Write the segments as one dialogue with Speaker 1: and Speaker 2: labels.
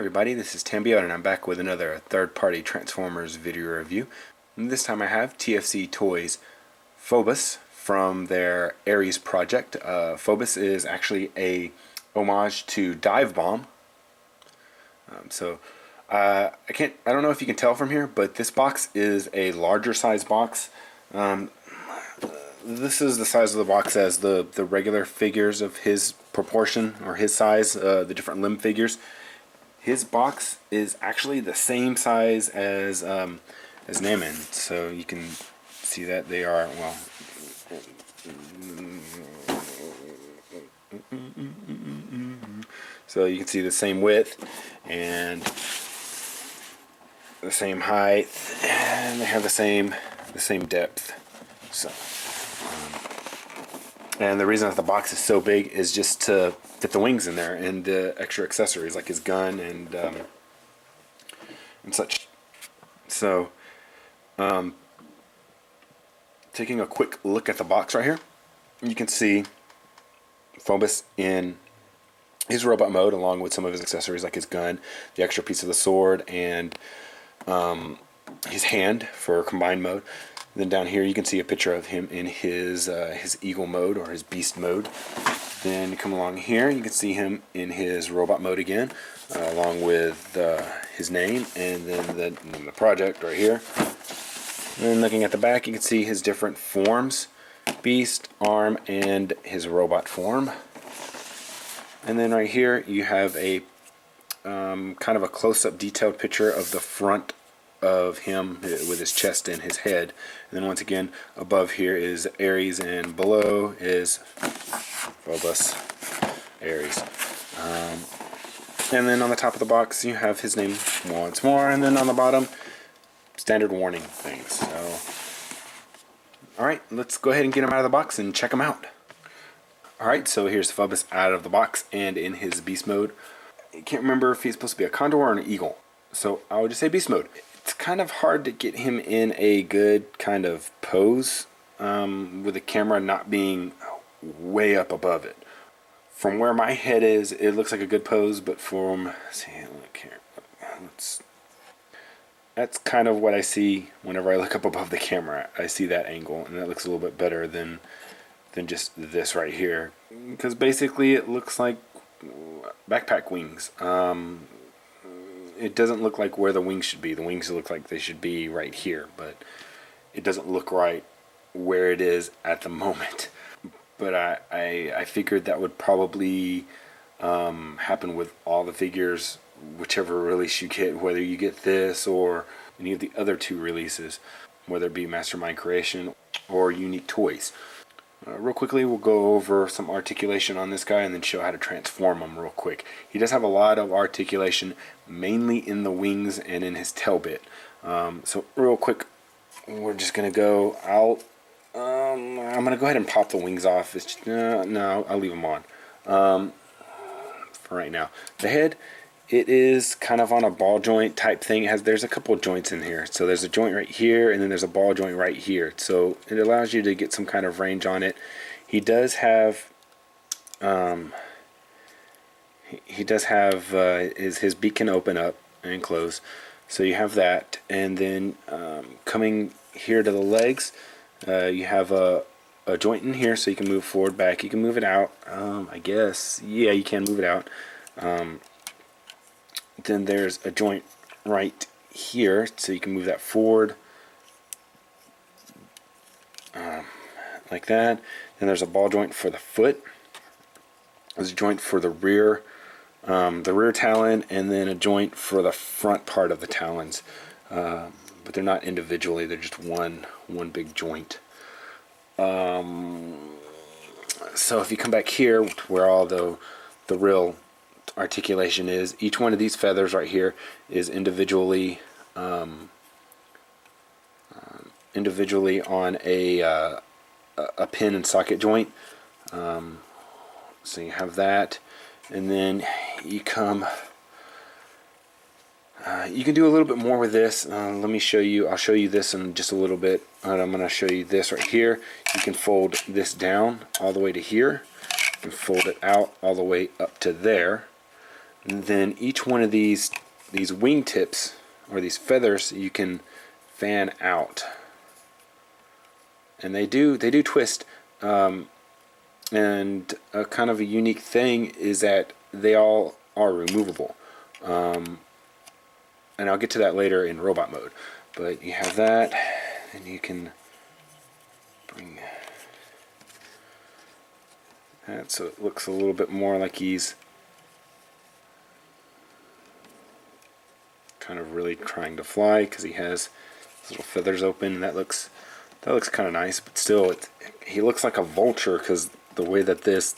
Speaker 1: everybody, this is Tambio and I'm back with another third-party Transformers video review. And this time I have TFC Toys Phobus from their Ares project. Phobus is actually a homage to Divebomb. I don't know if you can tell from here, but this box is a larger size box. This is the size of the box as the regular figures of his proportion or his size, the different limb figures. His box is actually the same size as Naaman, so you can see that they are, well, so you can see the same width and the same height, and they have the same depth. So, and the reason that the box is so big is just to fit the wings in there and extra accessories like his gun and such. So, taking a quick look at the box right here, you can see Phobus in his robot mode along with some of his accessories like his gun, the extra piece of the sword, and his hand for combined mode. Then down here you can see a picture of him in his eagle mode or his beast mode. Then come along here, you can see him in his robot mode again, along with his name and then the project right here. And then looking at the back, you can see his different forms: beast, arm, and his robot form. And then right here you have a kind of a close-up detailed picture of the front of him with his chest and his head. And then once again, above here is Ares and below is Phobus, Ares. And then on the top of the box you have his name once more, and then on the bottom, standard warning things. So, alright, let's go ahead and get him out of the box and check him out. Alright, so here's Phobus out of the box and in his beast mode. I can't remember if he's supposed to be a condor or an eagle, so I would just say beast mode. It's kind of hard to get him in a good kind of pose with the camera not being way up above it. From where my head is, it looks like a good pose, but from, see, look here, that's kind of what I see whenever I look up above the camera. I see that angle, and that looks a little bit better than just this right here, because basically it looks like backpack wings. It doesn't look like where the wings should be. The wings look like they should be right here, but it doesn't look right where it is at the moment. But I figured that would probably happen with all the figures, whichever release you get, whether you get this or any of the other two releases, whether it be Mastermind Creation or Unique Toys. Real quickly, we'll go over some articulation on this guy and then show how to transform him real quick. He does have a lot of articulation, mainly in the wings and in his tail bit. So real quick, we're just going to go out. I'm going to go ahead and pop the wings off. No, I'll leave them on for right now. The head, it is kind of on a ball joint type thing. There's a couple of joints in here. So there's a joint right here, and then there's a ball joint right here. So it allows you to get some kind of range on it. He does have his beak can open up and close. So you have that, and then coming here to the legs, you have a joint in here, so you can move forward, back. You can move it out. I guess, yeah, you can move it out. Then there's a joint right here, so you can move that forward like that. Then there's a ball joint for the foot. There's a joint for the rear talon, and then a joint for the front part of the talons. But they're not individually; they're just one big joint. So if you come back here, where all the real articulation is, each one of these feathers right here is individually on a pin and socket joint. So you have that, and then you come. You can do a little bit more with this. Let me show you. I'll show you this in just a little bit. I'm going to show you this right here. You can fold this down all the way to here. You can fold it out all the way up to there. And then each one of these wing tips, or these feathers, you can fan out. And they do twist. And a kind of a unique thing is that they all are removable. And I'll get to that later in robot mode. But you have that, and you can bring that so it looks a little bit more like he's kind of really trying to fly, because he has his little feathers open, and that looks kind of nice. But still, he looks like a vulture because the way that this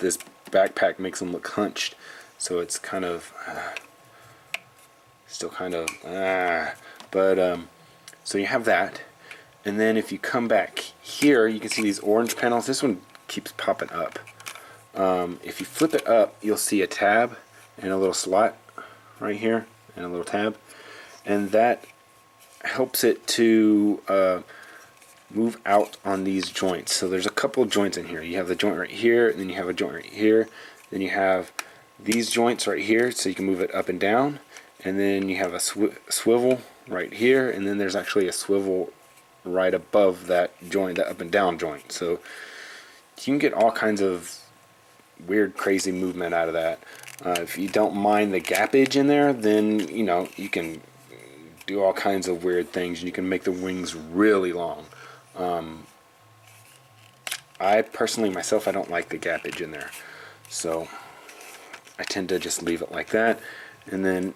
Speaker 1: backpack makes him look hunched. So it's kind of still kind of but so you have that. And then if you come back here, you can see these orange panels. This one keeps popping up. If you flip it up, you'll see a tab and a little slot right here, and a little tab, and that helps it to move out on these joints. So there's a couple of joints in here. You have the joint right here, and then you have a joint right here. Then you have these joints right here, so you can move it up and down. And then you have a swivel right here, and then there's actually a swivel right above that joint, that up and down joint. So you can get all kinds of weird, crazy movement out of that. If you don't mind the gappage in there, then you can do all kinds of weird things. You can make the wings really long. I personally, myself, I don't like the gappage in there, so I tend to just leave it like that, and then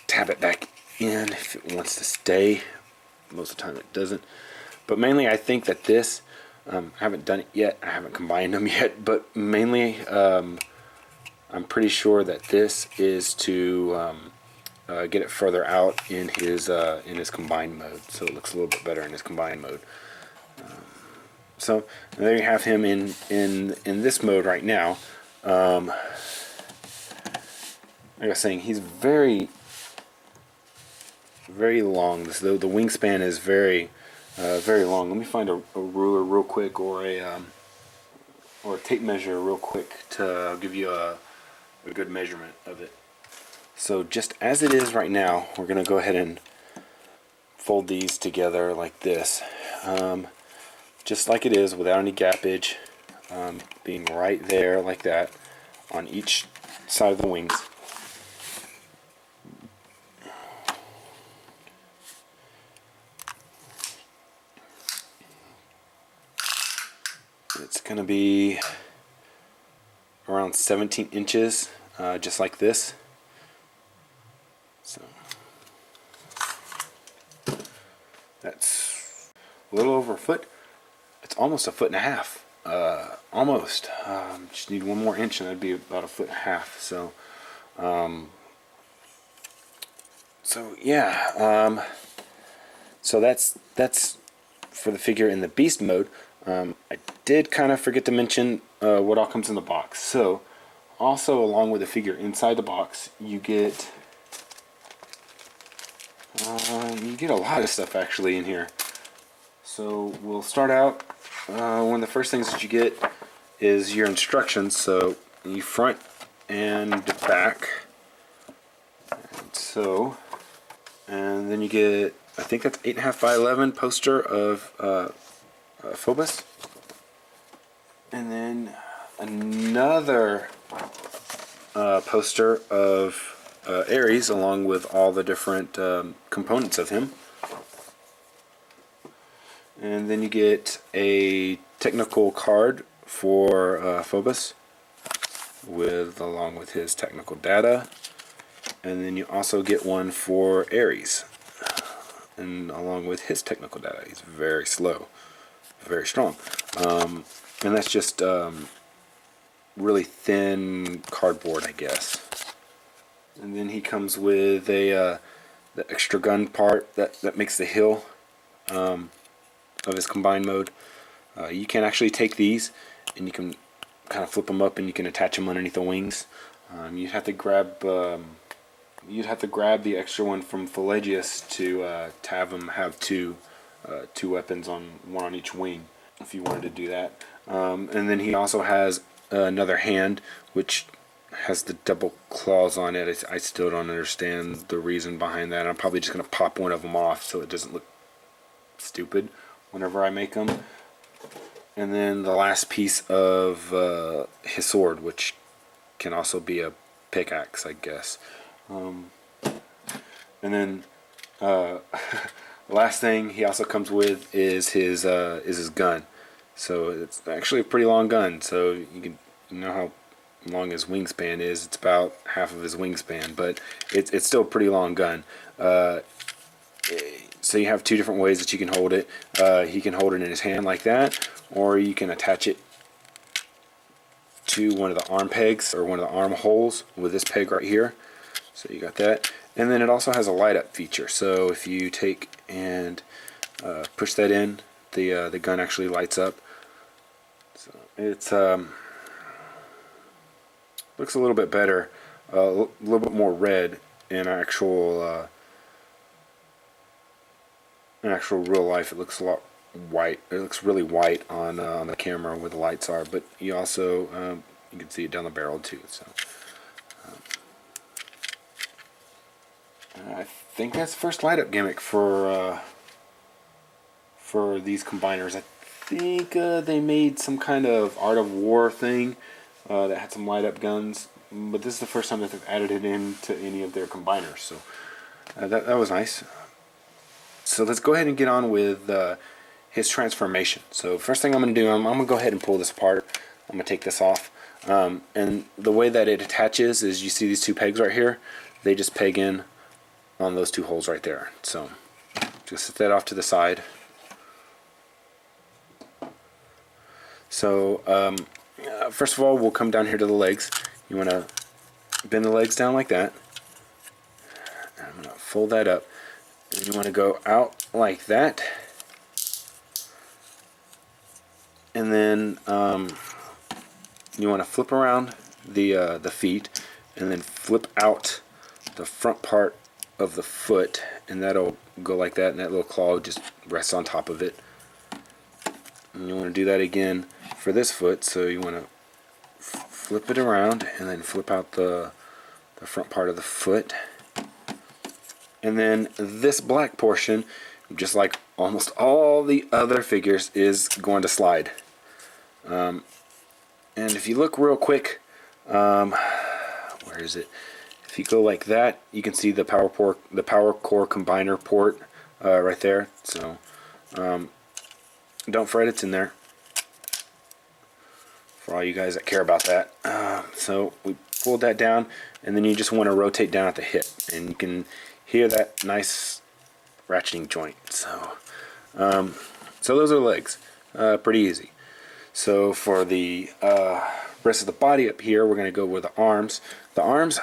Speaker 1: tab it back in if it wants to stay. Most of the time it doesn't, but mainly I think that this, I haven't done it yet, I haven't combined them yet, but mainly I'm pretty sure that this is to get it further out in his combined mode, so it looks a little bit better in his combined mode. So there you have him in this mode right now. Like I was saying, he's very long. The wingspan is very long. Let me find a ruler real quick, or a tape measure real quick to give you a good measurement of it. So just as it is right now, we're going to go ahead and fold these together like this. Just like it is, without any gappage, being right there like that on each side of the wings. It's going to be around 17 inches, just like this. So that's a little over a foot. It's almost a foot and a half. Almost. Just need one more inch, and that'd be about a foot and a half. So, yeah. So that's for the figure in the beast mode. I did kind of forget to mention what all comes in the box. So, also along with the figure inside the box, you get a lot of stuff actually in here. So we'll start out. One of the first things that you get is your instructions. So you front and back. And then you get, I think that's 8.5 by 11 poster of Phobus, and then another poster of Ares, along with all the different components of him. And then you get a technical card for Phobus, along with his technical data. And then you also get one for Ares, and along with his technical data. He's very slow, very strong. And that's just really thin cardboard, I guess. And then he comes with the extra gun part that makes the hill of his combined mode. You can actually take these and you can kind of flip them up, and you can attach them underneath the wings. You'd have to grab the extra one from Pelagius to have him have two weapons, one on each wing, if you wanted to do that. And then he also has another hand, which has the double claws on it. I still don't understand the reason behind that. I'm probably just going to pop one of them off so it doesn't look stupid whenever I make them. And then the last piece of his sword, which can also be a pickaxe, I guess. And then the last thing he also comes with is his gun. So it's actually a pretty long gun. So you know how long his wingspan is. It's about half of his wingspan, but it's still a pretty long gun. So you have two different ways that you can hold it. He can hold it in his hand like that, or you can attach it to one of the arm pegs or one of the arm holes with this peg right here. So you got that. And then it also has a light up feature. So if you take and push that in, the gun actually lights up. So it's looks a little bit better, a little bit more red in actual real life. It looks a lot white. It looks really white on the camera where the lights are. But you also you can see it down the barrel too. So I think that's the first light up gimmick for these combiners. I think they made some kind of Art of War thing that had some light up guns, but this is the first time that they've added it into any of their combiners. So that was nice. So let's go ahead and get on with his transformation. So first thing I'm going to do, I'm going to go ahead and pull this apart. I'm going to take this off. And the way that it attaches is, you see these two pegs right here? They just peg in on those two holes right there. So just set that off to the side. So first of all, we'll come down here to the legs. You want to bend the legs down like that. I'm going to fold that up. And you want to go out like that. And then you want to flip around the feet, and then flip out the front part of the foot, and that'll go like that, and that little claw just rests on top of it. And you want to do that again for this foot, so you want to flip it around and then flip out the front part of the foot. And then this black portion, just like almost all the other figures, is going to slide. And if you look real quick, where is it? If you go like that, you can see the power core combiner port right there. So don't fret, it's in there for all you guys that care about that. So we pulled that down, and then you just want to rotate down at the hip, and you can hear that nice ratcheting joint. So so those are the legs. Pretty easy. So for the rest of the body up here, we're going to go with the arms. The arms,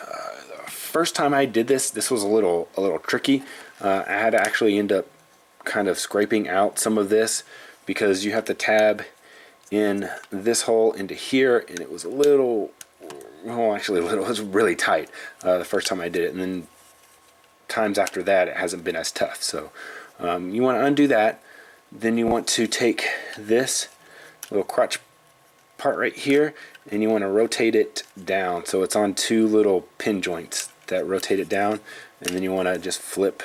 Speaker 1: first time I did this was a little tricky. I had to actually end up kind of scraping out some of this, because you have to tab in this hole into here, and it was a little, well, actually it was really tight the first time I did it, and then times after that it hasn't been as tough. So you want to undo that. Then you want to take this little crotch part right here, and you want to rotate it down so it's on two little pin joints that rotate it down, and then you want to just flip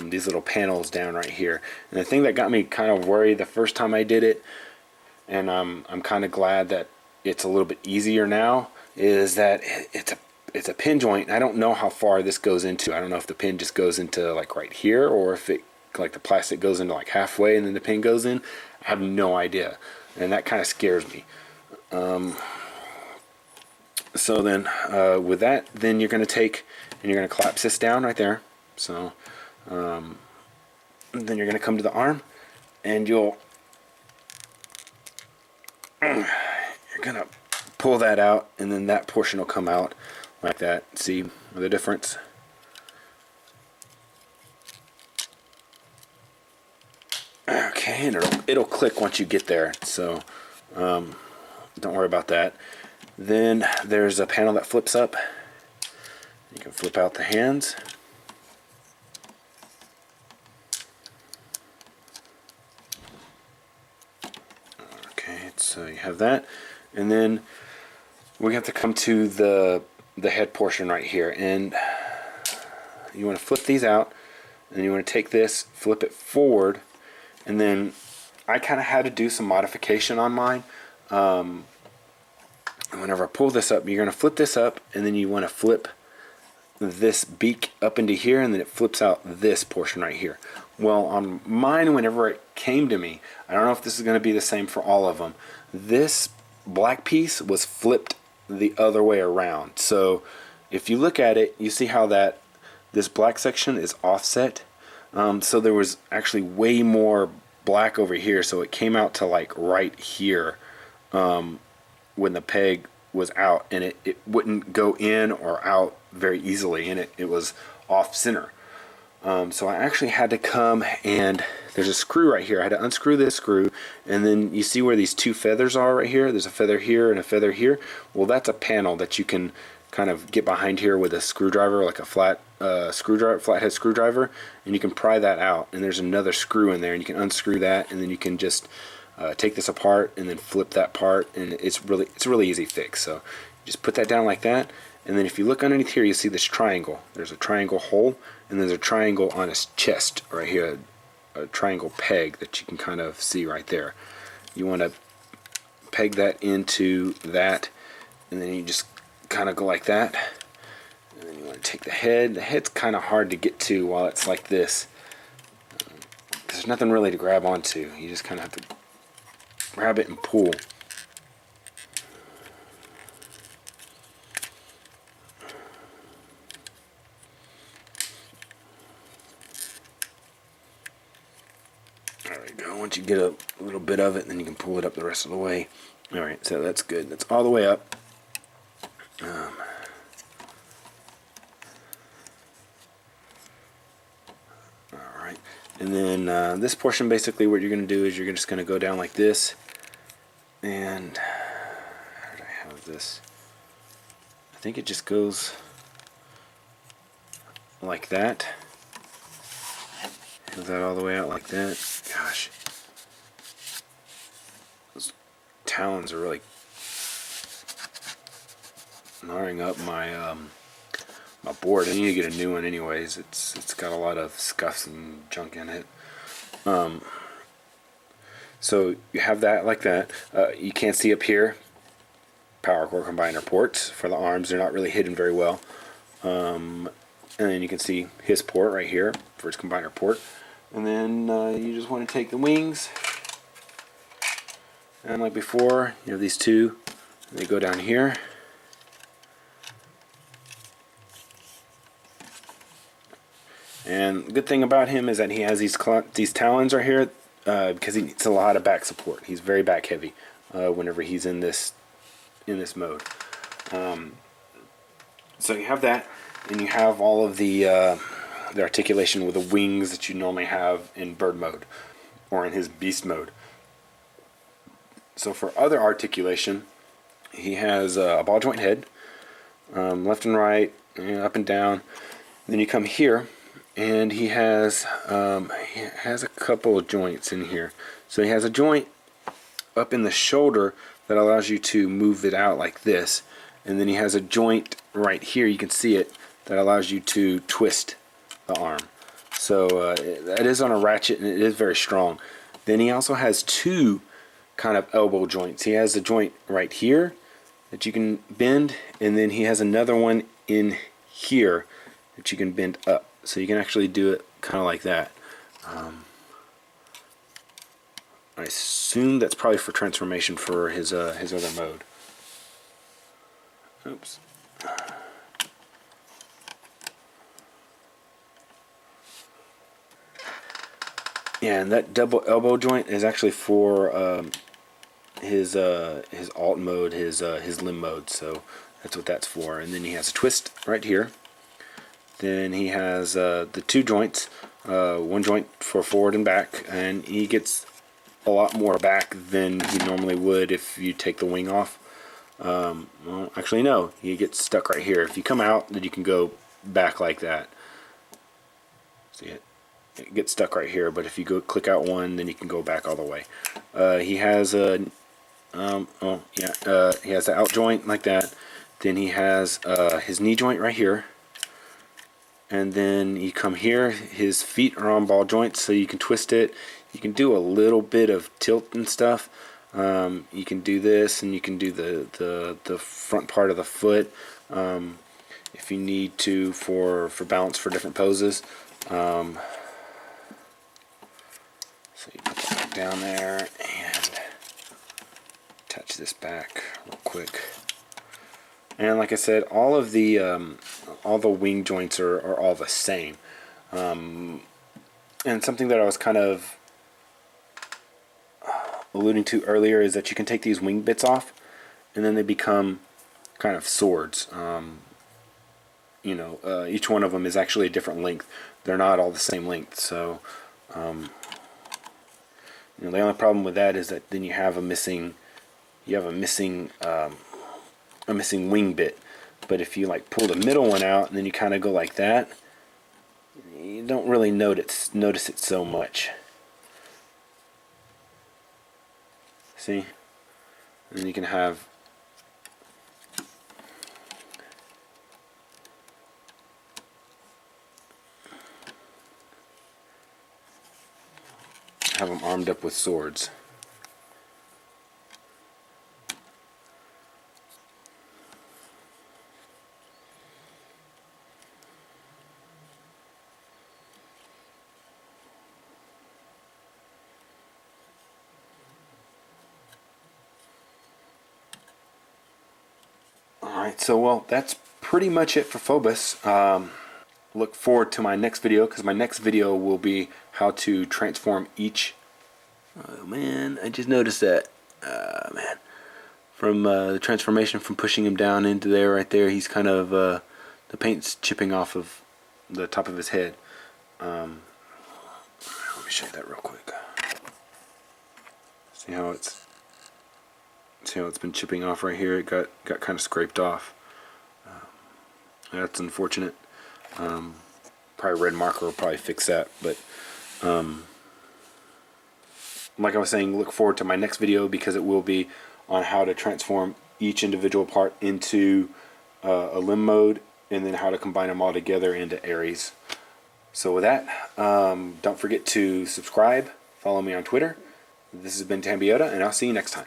Speaker 1: these little panels down right here. And the thing that got me kind of worried the first time I did it, and I'm kind of glad that it's a little bit easier now, is that it's a pin joint. I don't know how far this goes into. I don't know if the pin just goes into like right here, or if it, like, the plastic goes into like halfway and then the pin goes in. I have no idea, and that kind of scares me. So then with that, then you're going to take and you're going to collapse this down right there. So then you're going to come to the arm, and you're going to pull that out, and then that portion will come out like that. See the difference? Okay, and it'll click once you get there, so don't worry about that. Then there's a panel that flips up. You can flip out the hands. Okay, so you have that, and then we have to come to the head portion right here, and you want to flip these out, and you want to take this, flip it forward, and then I kind of had to do some modification on mine. Whenever I pull this up, you're going to flip this up, and then you want to flip this beak up into here, and then it flips out this portion right here. Well, on mine, whenever it came to me, I don't know if this is going to be the same for all of them, this black piece was flipped the other way around. So if you look at it, you see how that this black section is offset. So there was actually way more black over here, so it came out to like right here when the peg was out, and it wouldn't go in or out very easily, and it was off center. So I actually had to come, and there's a screw right here. I had to unscrew this screw, and then you see where these two feathers are right here. There's a feather here and a feather here. Well, that's a panel that you can kind of get behind here with a screwdriver, like a flathead screwdriver, and you can pry that out. And there's another screw in there, and you can unscrew that, and then you can just take this apart and then flip that part, and it's a really easy fix. So just put that down like that, and then if you look underneath here, you see this triangle. There's a triangle hole, and there's a triangle on his chest right here, a triangle peg that you can kind of see right there. You want to peg that into that, and then you just kind of go like that, and then you want to take the head. The head's kind of hard to get to while it's like this. There's nothing really to grab onto. You just kind of have to grab it and pull. There we go. Once you get a little bit of it, then you can pull it up the rest of the way. Alright, so that's good. That's all the way up. Alright, and then this portion, basically what you're going to do is you're just going to go down like this, and how did I have this? I think it just goes like that. Is that all the way out like that? Gosh, those talons are really gnawing up my my board. I need to get a new one anyways. It's got a lot of scuffs and junk in it. So you have that like that. You can't see up here power cord combiner ports for the arms. They're not really hidden very well. And then you can see his port right here for his combiner port. And then you just want to take the wings, and like before, you have these two, and they go down here. And the good thing about him is that he has these talons right here because he needs a lot of back support. He's very back heavy whenever he's in this mode. So you have that, and you have all of the articulation with the wings that you normally have in bird mode or in his beast mode. So for other articulation, he has a ball joint head, left and right, up and down. Then you come here, and he has a couple of joints in here. So he has a joint up in the shoulder that allows you to move it out like this, and then he has a joint right here, you can see it, that allows you to twist the arm. So it is on a ratchet, and it is very strong. Then he also has two kind of elbow joints. He has a joint right here that you can bend, and then he has another one in here that you can bend up. So you can actually do it kind of like that. I assume that's probably for transformation for his other mode. Oops. Yeah, and that double elbow joint is actually for his alt mode, his limb mode. So that's what that's for. And then he has a twist right here. Then he has the two joints, one joint for forward and back, and he gets a lot more back than he normally would if you take the wing off. Well, actually no, he gets stuck right here. If you come out, then you can go back like that. See it? It gets stuck right here, but if you go click out one, then you can go back all the way. He has a Oh yeah, he has the out joint like that. Then he has his knee joint right here. And then you come here, his feet are on ball joints, so you can twist it. You can do a little bit of tilt and stuff. You can do this, and you can do the front part of the foot if you need to for balance for different poses. So you put that back down there and attach this back real quick. And like I said, all the wing joints are all the same. And something that I was kind of alluding to earlier is that you can take these wing bits off, and then they become kind of swords. Each one of them is actually a different length. They're not all the same length. So, the only problem with that is that then you have a missing wing bit. But if you like pull the middle one out and then you kind of go like that, you don't really notice it so much. See? And then you can have them armed up with swords. Alright, so well, that's pretty much it for Phobus. Look forward to my next video, because my next video will be how to transform each... Oh man, I just noticed that. Man. From the transformation from pushing him down into there, right there, he's kind of... the paint's chipping off of the top of his head. Let me show you that real quick. See how it's been chipping off right here. It got kind of scraped off. That's unfortunate. Probably red marker will probably fix that. But like I was saying, look forward to my next video, because it will be on how to transform each individual part into a limb mode, and then how to combine them all together into Ares. So with that, don't forget to subscribe, follow me on Twitter. This has been Tambiota, and I'll see you next time.